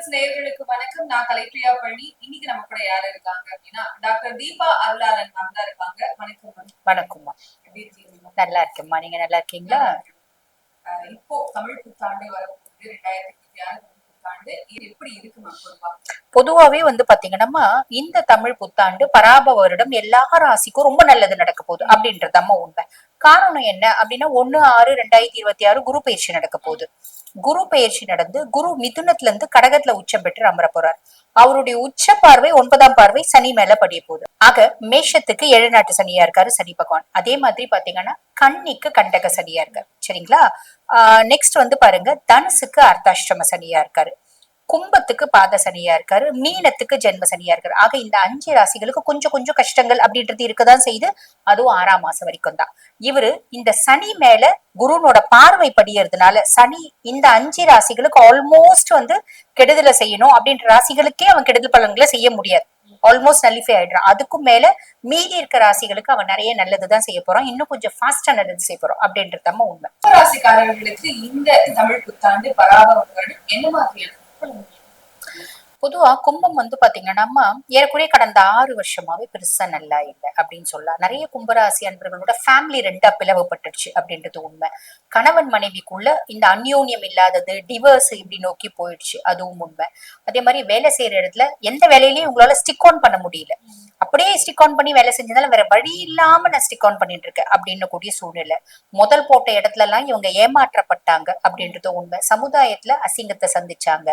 Pulse நேயர்களுக்கு வணக்கம். நான் கலைப்பிரியா பழனி. இன்னைக்கு நம்ம கூட யாரு இருக்காங்க அப்படின்னா டாக்டர் தீபா அருளாளன் மேம் தான் இருக்காங்க. வணக்கம் மேம். வணக்கம்மா. எப்படி இருக்கீங்க? நல்லா இருக்கேம்மா, நீங்க நல்லா இருக்கீங்களா? இப்போ தமிழ் புத்தாண்டு வரப்போகுது, 2026 புத்தாண்டு. இது எப்படி இருக்கு மேம் பொதுவா? பொதுவாவே பாத்தீங்கன்னா இந்த தமிழ் புத்தாண்டு பராப வருடம் எல்லா ராசிக்கும் ரொம்ப நல்லது நடக்க போகுது அப்படின்றதம்மா உண்மை. காரணம் என்ன அப்படின்னா 1/6/2026 குரு பயிற்சி நடக்க போகுது. குரு பயிற்சி நடந்து குரு மிதுனத்துல இருந்து கடகத்துல உச்சம் பெற்று அமர போறார். அவருடைய உச்ச பார்வை 9ஆம் பார்வை சனி மேல படிய போகுது. ஆக மேஷத்துக்கு 7 நாட்டு சனியா இருக்காரு சனி பகவான். அதே மாதிரி பாத்தீங்கன்னா கன்னிக்கு கண்டக சனியா இருக்காரு. சரிங்களா? நெக்ஸ்ட் பாருங்க, தனுசுக்கு அர்த்தாஷ்டம சனியா இருக்காரு, கும்பத்துக்கு பாத சனியா இருக்காரு, மீனத்துக்கு ஜென்ம சனியா இருக்காரு. ஆக இந்த 5 ராசிகளுக்கு கொஞ்சம் கொஞ்சம் கஷ்டங்கள் அப்படின்றது இருக்கதான் செய்யுது. அதுவும் 6ஆம் மாசம் வரைக்கும் தான். இவரு இந்த சனி மேல குருனோட பார்வை படியறதுனால சனி இந்த 5 ராசிகளுக்கு ஆல்மோஸ்ட் கெடுதலை செய்யணும் அப்படின்ற ராசிகளுக்கே அவன் கெடுதல் பலன்களை செய்ய முடியாது. ஆல்மோஸ்ட் நல்லிஃபை ஆயிடுறான். அதுக்கும் மேல மீதி இருக்க ராசிகளுக்கு அவன் நிறைய நல்லதுதான் செய்ய போறான். இன்னும் கொஞ்சம் ஃபாஸ்டா நல்லது செய்ய போறோம் அப்படின்றது உண்மை. ராசிக்காரர்களுக்கு இந்த தமிழ் புத்தாண்டு பராபவ வருடம் என்ன மாதிரி பொதுவா கும்பம் பாத்தீங்கன்னா ஏறக்குறைய கடந்த 6 வருஷமாவே பெருசா நல்லா இல்லை அப்படின்னு சொல்லலாம். நிறைய கும்பராசி அன்பர்களோட ஃபேமிலி ரெண்டா பிளவுபட்டுருச்சு அப்படின்றது உண்மை. கணவன் மனைவிக்குள்ள இந்த அந்யோன்யம் இல்லாதது, டிவர்ஸ் இப்படி நோக்கி போயிடுச்சு, அதுவும் உண்மை. அதே மாதிரி வேலை செய்யற இடத்துல எந்த வேலையிலயும் உங்களால ஸ்டிக் ஆன் பண்ண முடியல. அப்படியே ஸ்டிக் ஆன் பண்ணி வேலை செஞ்சதால வேற வழி இல்லாம நான் ஸ்டிக் ஆன் பண்ணிட்டு இருக்கேன் அப்படின்னு கூடிய சூழ்நிலை. முதல் போட்ட இடத்துல எல்லாம் இவங்க ஏமாற்றப்பட்டாங்க அப்படின்றது உண்மை. சமுதாயத்துல அசிங்கத்தை சந்திச்சாங்க.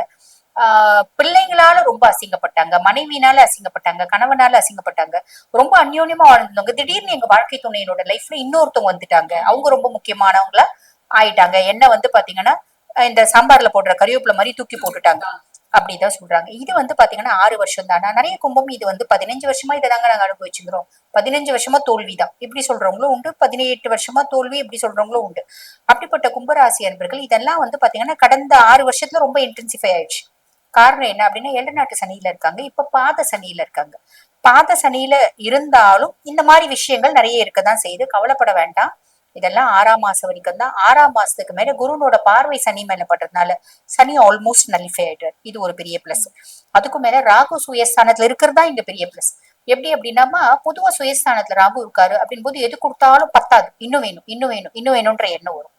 பிள்ளைங்களால ரொம்ப அசிங்கப்பட்டாங்க, மனைவினால அசிங்கப்பட்டாங்க, கணவனால அசிங்கப்பட்டாங்க. ரொம்ப அந்யோன்யமா வாழ்ந்தவங்க திடீர்னு எங்க வாழ்க்கை துணையினோட லைஃப்ல இன்னொருத்தவங்க வந்துட்டாங்க. அவங்க ரொம்ப முக்கியமானவங்களா ஆயிட்டாங்க. என்ன பாத்தீங்கன்னா இந்த சாம்பார்ல போடுற கறிவேப்பிலை மாதிரி தூக்கி போட்டுட்டாங்க அப்படிதான் சொல்றாங்க. இது பாத்தீங்கன்னா 6 வருஷம் தானா. நிறைய கும்பம் இது 15 வருஷமா இதைதாங்க நாங்க அனுபவிச்சுக்கிறோம். 15 வருஷமா தோல்விதான் இப்படி சொல்றவங்களும் உண்டு. 18 வருஷமா தோல்வி இப்படி சொல்றவங்களும் உண்டு. அப்படிப்பட்ட கும்பராசி அன்பர்கள் இதெல்லாம் பாத்தீங்கன்னா கடந்த 6 வருஷத்துல ரொம்ப இன்டென்சிஃபை ஆயிடுச்சு. காரணம் என்ன அப்படின்னா 7 நாட்டு சனியில இருக்காங்க, இப்ப பாத சனியில இருக்காங்க. பாத சனியில இருந்தாலும் இந்த மாதிரி விஷயங்கள் நிறைய இருக்கதான் செய்யுது. கவலைப்பட வேண்டாம். இதெல்லாம் 6ஆம் மாசம் வரைக்கும் தான். 6ஆம் மாசத்துக்கு மேல குருனோட பார்வை சனி மேல படுறதுனால சனி ஆல்மோஸ்ட் நல்லிஃபை ஆயிட்டார். இது ஒரு பெரிய பிளஸ். அதுக்கும் மேல ராகு சுயஸ்தானத்துல இருக்கிறதா இங்க பெரிய பிளஸ். எப்படி அப்படின்னா பொதுவா சுயஸ்தானத்துல ராகு இருக்காரு அப்படின் போது எது கொடுத்தாலும் பத்தாது, இன்னும் வேணும் இன்னும் வேணும் இன்னும் வேணும்ன்ற எண்ணம் வரும்.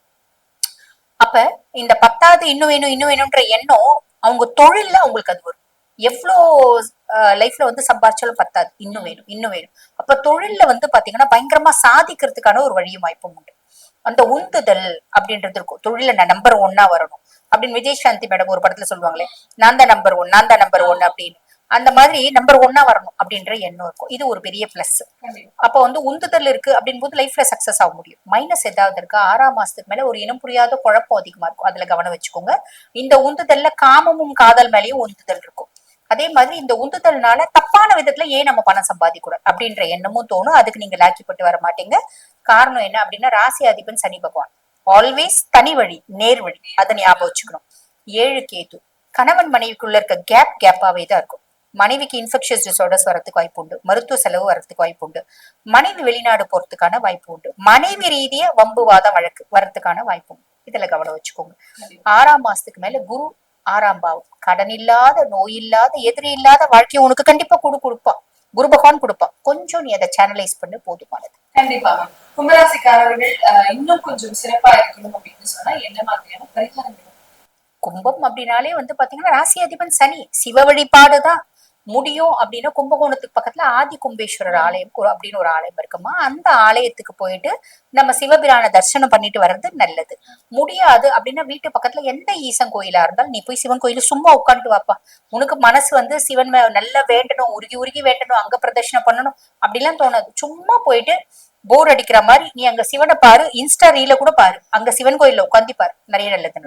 அப்ப இந்த பத்தாவது இன்னும் வேணும் இன்னும் வேணும்ன்ற எண்ணம் அவங்க தொழில்ல அவங்களுக்கு அது வரும். எவ்வளோ லைஃப்ல சம்பாதிச்சாலும் பத்தாது, இன்னும் வேணும் இன்னும் வேணும். அப்ப தொழில்ல பாத்தீங்கன்னா பயங்கரமா சாதிக்கிறதுக்கான ஒரு வழியும் வாய்ப்பும் உண்டு. அந்த உந்துதல் அப்படின்றது இருக்கும். தொழில நான் நம்பர் 1 வரணும் அப்படின்னு விஜயசாந்தி மேடம் ஒரு படத்துல சொல்லுவாங்களே, நான் தான் நம்பர் 1 நான் தான் நம்பர் 1 அப்படின்னு. அந்த மாதிரி நம்பர் 1 வரணும் அப்படின்ற எண்ணம் இருக்கும். இது ஒரு பெரிய பிளஸ். அப்ப உந்துதல் இருக்கு அப்படின் போது லைஃப்ல சக்சஸ் ஆக முடியும். மைனஸ் ஏதாவது இருக்கு, 6ஆம் மாசத்துக்கு மேல ஒரு இனம் புரியாத குழப்பம் அதிகமா இருக்கும். அதுல கவனம் வச்சுக்கோங்க. இந்த உந்துதல்ல காமமும் காதல் மேலேயும் உந்துதல் இருக்கும். அதே மாதிரி இந்த உந்துதல்னால தப்பான விதத்துல ஏன் நம்ம பணம் சம்பாதிக்கூடாது அப்படின்ற எண்ணமும் தோணும். அதுக்கு நீங்க லாக்கிப்பட்டு வர மாட்டீங்க. காரணம் என்ன அப்படின்னா ராசி அதிபன் சனி பகவான். ஆல்வேஸ் தனி வழி, நேர் வழி, அதை ஞாபகம் வச்சுக்கணும். 7 கேது கணவன் மனைவிக்குள்ள இருக்க கேப்பாவே தான் இருக்கும். மனைவிக்கு இன்ஃபெக்ஷஸ் டிசார்டர்ஸ் வரதுக்கு வாய்ப்பு உண்டு, மருத்துவ செலவு வரதுக்கு வாய்ப்பு உண்டு, மனைவி வெளிநாடு போறதுக்கான வாய்ப்பு உண்டு, மனைவி ரீதியா வம்புவாத வழக்கு வரதுக்கான வாய்ப்பு உண்டு. இதுல கவனம் வச்சுக்கோங்க. 6ஆம் மாசத்துக்கு மேல குரு 6ஆம் பாவம். கடன் இல்லாத, நோய் இல்லாத, எதிரி இல்லாத வாழ்க்கையை உனக்கு கண்டிப்பா கொடுப்பான். குரு பகவான் கொடுப்பான். கொஞ்சம் நீ அதை சேனலைஸ் பண்ணு, போதுமானது. கண்டிப்பா கும்பராசிக்காரர்கள் இன்னும் கொஞ்சம் சிறப்பா இருக்கணும் அப்படின்னு சொன்னா என்ன மாதிரியான பரிகாரங்கள்? கும்பம் அப்படின்னாலே பாத்தீங்கன்னா ராசி அதிபன் சனி. சிவ வழிபாடுதான் முடியும் அப்படின்னா கும்பகோணத்துக்கு பக்கத்துல ஆதி கும்பேஸ்வரர் ஆலயம் அப்படின்னு ஒரு ஆலயம் இருக்குமா, அந்த ஆலயத்துக்கு போயிட்டு நம்ம சிவபிரான தரிசனம் பண்ணிட்டு வர்றது நல்லது. முடியாது அப்படின்னா வீட்டு பக்கத்துல எந்த ஈசன் கோயிலா இருந்தாலும் நீ போய் சிவன் கோயில சும்மா உட்காந்துட்டு வாப்பா. உனக்கு மனசு சிவன் நல்லா வேண்டணும், உருகி உருகி வேண்டணும், அங்க பிரதர்ஷனம் பண்ணணும் அப்படிலாம் தோணாது. சும்மா போயிட்டு போர் அடிக்கிற மாதிரி நீ அங்க சிவனை பாரு, இன்ஸ்டா ரீல கூட பாரு, அங்க சிவன் கோயில்ல உட்காந்து பாரு, நிறைய நல்லது.